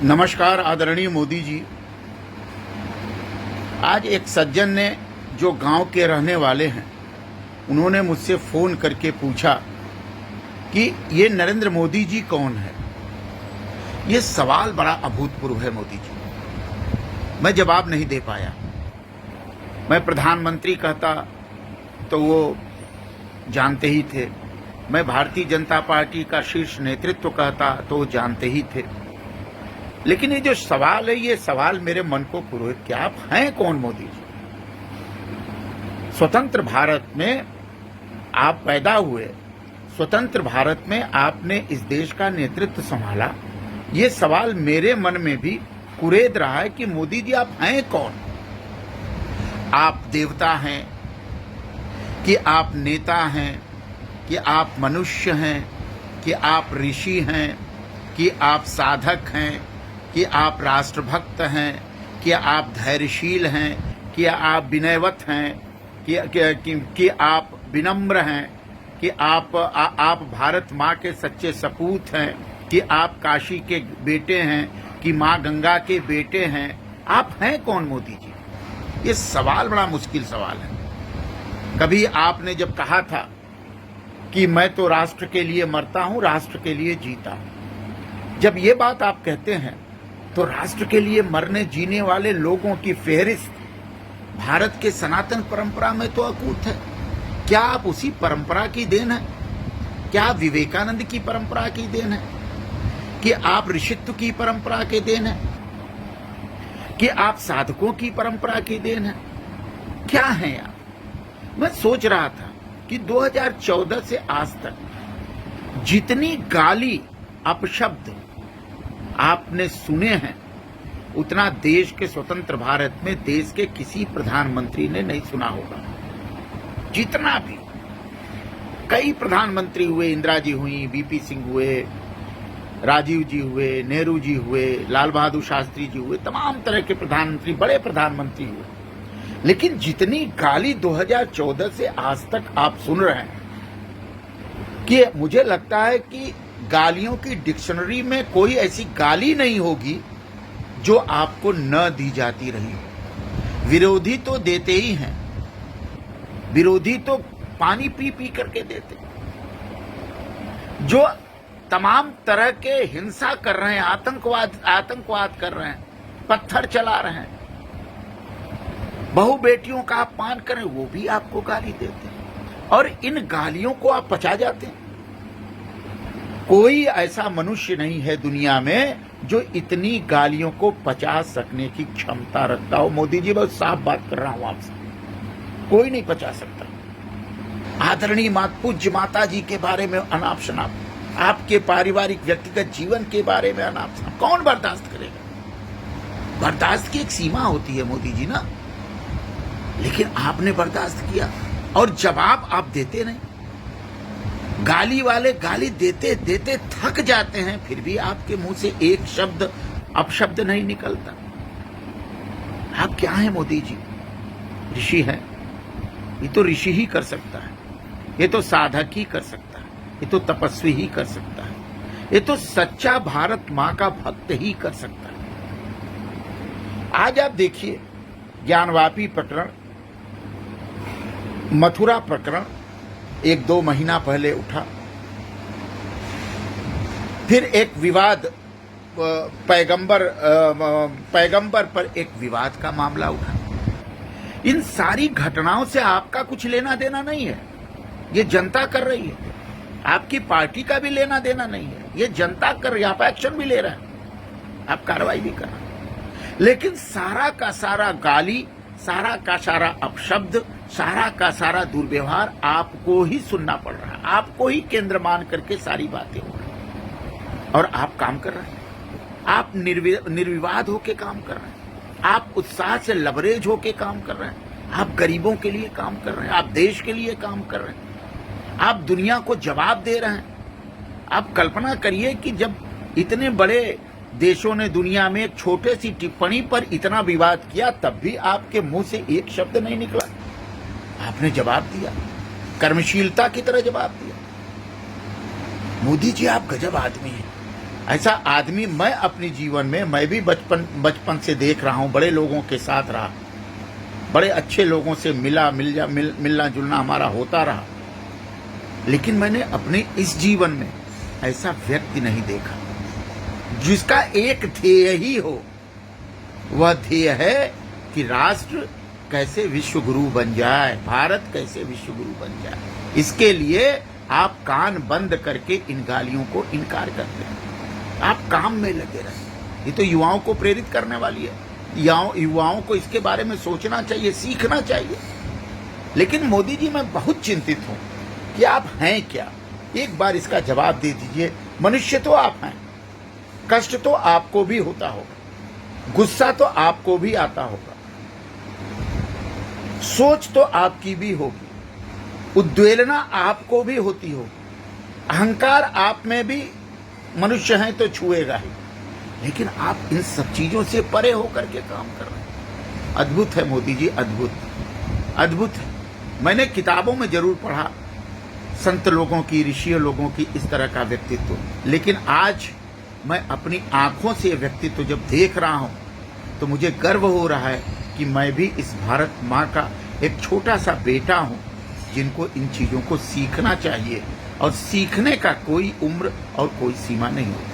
नमस्कार आदरणीय मोदी जी। आज एक सज्जन ने जो गांव के रहने वाले हैं उन्होंने मुझसे फ़ोन करके पूछा कि ये नरेंद्र मोदी जी कौन है। ये सवाल बड़ा अभूतपूर्व है मोदी जी। मैं जवाब नहीं दे पाया। मैं प्रधानमंत्री कहता तो वो जानते ही थे, मैं भारतीय जनता पार्टी का शीर्ष नेतृत्व कहता तो वो जानते ही थे। लेकिन ये जो सवाल है, ये सवाल मेरे मन को पुरोहित कि आप हैं कौन मोदी जी। स्वतंत्र भारत में आप पैदा हुए, स्वतंत्र भारत में आपने इस देश का नेतृत्व संभाला। ये सवाल मेरे मन में भी कुरेद रहा है कि मोदी जी आप हैं कौन। आप देवता हैं कि आप नेता हैं, कि आप मनुष्य हैं, कि आप ऋषि हैं, कि आप साधक हैं, कि आप राष्ट्रभक्त हैं, कि आप धैर्यशील हैं, कि आप विनयवत हैं, कि आप विनम्र हैं, कि आप भारत माँ के सच्चे सपूत हैं, कि आप काशी के बेटे हैं, कि माँ गंगा के बेटे हैं। आप हैं कौन मोदी जी। ये सवाल बड़ा मुश्किल सवाल है। कभी आपने जब कहा था कि मैं तो राष्ट्र के लिए मरता हूं, राष्ट्र के लिए जीता हूं, जब ये बात आप कहते हैं तो राष्ट्र के लिए मरने जीने वाले लोगों की फेहरिस्त भारत के सनातन परंपरा में तो अकूत है। क्या आप उसी परंपरा की देन है? क्या आप विवेकानंद की परंपरा की देन है? कि आप ऋषित्व की परंपरा के देन है? कि आप साधकों की परंपरा की देन है? क्या है आप? मैं सोच रहा था कि 2014 से आज तक जितनी गाली अपशब्द आपने सुने हैं उतना देश के स्वतंत्र भारत में देश के किसी प्रधानमंत्री ने नहीं सुना होगा। जितना भी कई प्रधानमंत्री हुए, इंदिरा जी हुई, वीपी सिंह हुए, राजीव जी हुए, नेहरू जी हुए, लाल बहादुर शास्त्री जी हुए, तमाम तरह के प्रधानमंत्री, बड़े प्रधानमंत्री हुए, लेकिन जितनी गाली 2014 से आज तक आप सुन रहे हैं कि मुझे लगता है कि गालियों की डिक्शनरी में कोई ऐसी गाली नहीं होगी जो आपको न दी जाती रही हो। विरोधी तो देते ही हैं, विरोधी तो पानी पी पी करके देते। जो तमाम तरह के हिंसा कर रहे हैं, आतंकवाद कर रहे हैं, पत्थर चला रहे हैं, बहु बेटियों का अपमान करें, वो भी आपको गाली देते हैं और इन गालियों को आप पचा जाते हैं। कोई ऐसा मनुष्य नहीं है दुनिया में जो इतनी गालियों को पचा सकने की क्षमता रखता हो। मोदी जी, बहुत साफ बात कर रहा हूं आपसे, कोई नहीं पचा सकता। आदरणीय पूज्य माता जी के बारे में अनाप शनाप, आपके पारिवारिक व्यक्तिगत जीवन के बारे में अनाप शनाप कौन बर्दाश्त करेगा। बर्दाश्त की एक सीमा होती है मोदी जी ना, लेकिन आपने बर्दाश्त किया और जवाब आप देते नहीं। गाली वाले गाली देते देते थक जाते हैं, फिर भी आपके मुंह से एक शब्द अपशब्द नहीं निकलता। आप क्या हैं मोदी जी? ऋषि हैं? ये तो ऋषि ही कर सकता है, ये तो साधक ही कर सकता है, ये तो तपस्वी ही कर सकता है, ये तो सच्चा भारत मां का भक्त ही कर सकता है। आज आप देखिए, ज्ञानवापी प्रकरण, मथुरा प्रकरण 1-2 महीना पहले उठा, फिर एक विवाद, पैगंबर पर एक विवाद का मामला उठा। इन सारी घटनाओं से आपका कुछ लेना देना नहीं है, ये जनता कर रही है। आपकी पार्टी का भी लेना देना नहीं है, ये जनता कर रही है। आप एक्शन भी ले रहे हैं, आप कार्रवाई भी कर रहे हैं, लेकिन सारा का सारा गाली, सारा का सारा अपशब्द, सारा का सारा दुर्व्यवहार आपको ही सुनना पड़ रहा है। आपको ही केंद्र मान करके सारी बातें हो रही हैं और आप काम कर रहे हैं। आप निर्विवाद होके काम कर रहे हैं, आप उत्साह से लबरेज होके काम कर रहे हैं, आप गरीबों के लिए काम कर रहे हैं, आप देश के लिए काम कर रहे हैं, आप दुनिया को जवाब दे रहे हैं। आप कल्पना करिए कि जब इतने बड़े देशों ने दुनिया में एक छोटे सी टिप्पणी पर इतना विवाद किया, तब भी आपके मुंह से एक शब्द नहीं निकला। आपने जवाब दिया, कर्मशीलता की तरह जवाब दिया। मोदी जी, आप गजब आदमी हैं। ऐसा आदमी मैं अपने जीवन में, मैं भी बचपन से देख रहा हूं, बड़े लोगों के साथ रहा, बड़े अच्छे लोगों से मिलना जुलना हमारा होता रहा, लेकिन मैंने अपने इस जीवन में ऐसा व्यक्ति नहीं देखा जिसका एक ध्येय ही हो। वह ध्येय है कि राष्ट्र कैसे विश्व गुरु बन जाए, भारत कैसे विश्व गुरु बन जाए। इसके लिए आप कान बंद करके इन गालियों को इनकार करते हैं, आप काम में लगे रहें। ये तो युवाओं को प्रेरित करने वाली है, युवाओं को इसके बारे में सोचना चाहिए, सीखना चाहिए। लेकिन मोदी जी, मैं बहुत चिंतित हूं कि आप हैं क्या। एक बार इसका जवाब दे दीजिए। मनुष्य तो आप हैं, कष्ट तो आपको भी होता होगा, गुस्सा तो आपको भी आता होगा, सोच तो आपकी भी होगी, उद्वेलना आपको भी होती होगी, अहंकार आप में भी मनुष्य हैं तो छुएगा ही। लेकिन आप इन सब चीजों से परे होकर के काम कर रहे हैं। अद्भुत है मोदी जी, अद्भुत, अद्भुत है। मैंने किताबों में जरूर पढ़ा संत लोगों की, ऋषि लोगों की इस तरह का व्यक्तित्व, लेकिन आज मैं अपनी आंखों से व्यक्तित्व जब देख रहा हूं तो मुझे गर्व हो रहा है कि मैं भी इस भारत माँ का एक छोटा सा बेटा हूं, जिनको इन चीजों को सीखना चाहिए, और सीखने का कोई उम्र और कोई सीमा नहीं होती।